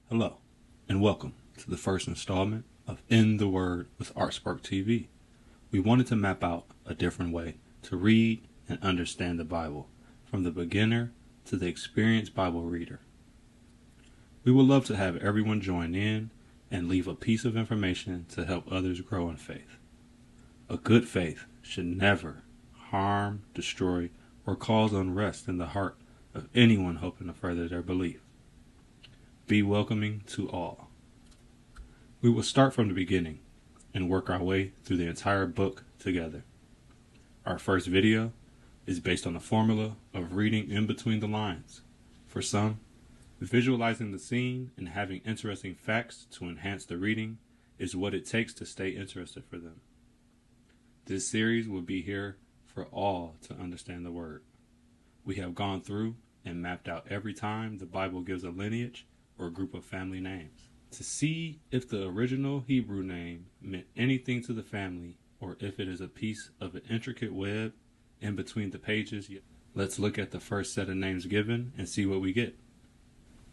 Hello, and welcome to the first installment of In the Word with ArtSparkTv. We wanted to map out a different way to read and understand the Bible, from the beginner to the experienced Bible reader. We would love to have everyone join in and leave a piece of information to help others grow in faith. A good faith should never harm, destroy, or cause unrest in the heart of anyone hoping to further their belief. Be welcoming to all. We will start from the beginning and work our way through the entire book together. Our first video is based on the formula of reading in between the lines. For some, visualizing the scene and having interesting facts to enhance the reading is what it takes to stay interested for them. This series will be here for all to understand the Word. We have gone through and mapped out every time the Bible gives a lineage or a group of family names, to see if the original Hebrew name meant anything to the family or if it is a piece of an intricate web in between the pages. Let's look at the first set of names given and see what we get.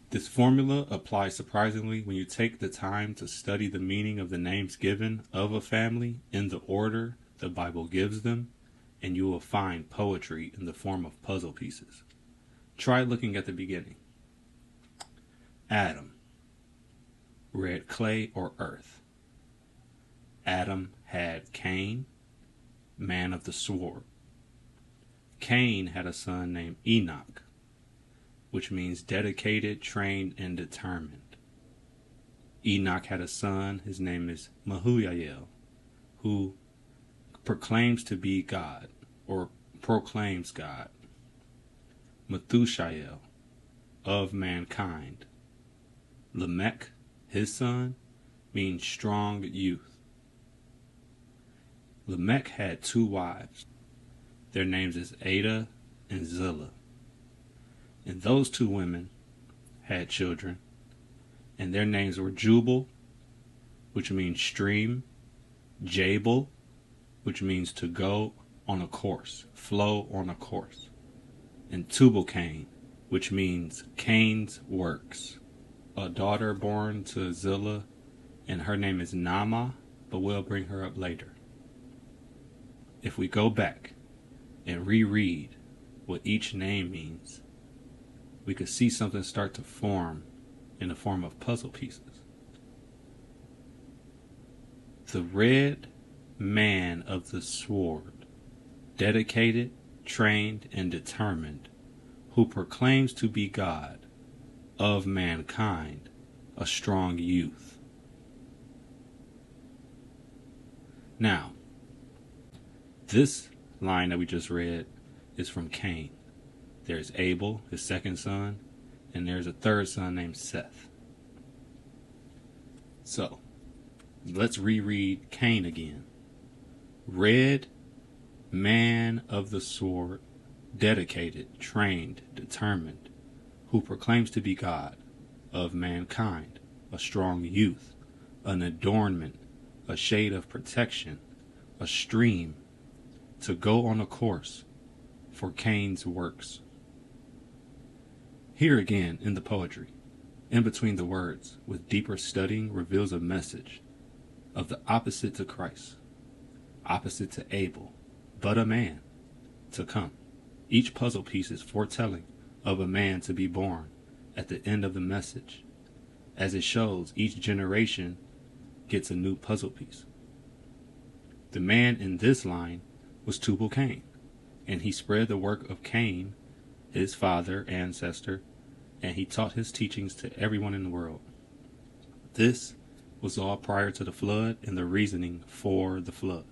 This formula applies surprisingly when you take the time to study the meaning of the names given of a family in the order the Bible gives them, and you will find poetry in the form of puzzle pieces. Try looking at the beginning. Adam, red clay or earth. Adam had Cain, man of the sword. Cain had a son named Enoch, which means dedicated, trained, and determined. Enoch had a son, his name is Mahuyael, who proclaims to be God, or proclaims God. Methushael, of mankind. Lamech, his son, means strong youth. Lamech had two wives. Their names is Ada and Zillah. And those two women had children, and their names were Jubal, which means stream, Jabal, which means to go on a course, flow on a course, and Tubal-Cain, which means Cain's works. A daughter born to Zillah, and her name is Naamah, but we'll bring her up later. If we go back and reread what each name means, we could see something start to form in the form of puzzle pieces. The red man of the sword, dedicated, trained, and determined, who proclaims to be God, of mankind, a strong youth. Now, this line that we just read is from Cain. There's Abel, his second son, and there's a third son named Seth. So, let's reread Cain again. Red man of the sword, dedicated, trained, determined, who proclaims to be God, of mankind, a strong youth, an adornment, a shade of protection, a stream, to go on a course for Cain's works. Here again in the poetry, in between the words, with deeper studying reveals a message of the opposite to Christ, opposite to Abel, but a man to come. Each puzzle piece is foretelling of a man to be born at the end of the message. As it shows, each generation gets a new puzzle piece. The man in this line was Tubal-Cain, and he spread the work of Cain, his father, ancestor, and he taught his teachings to everyone in the world. This was all prior to the flood and the reasoning for the flood.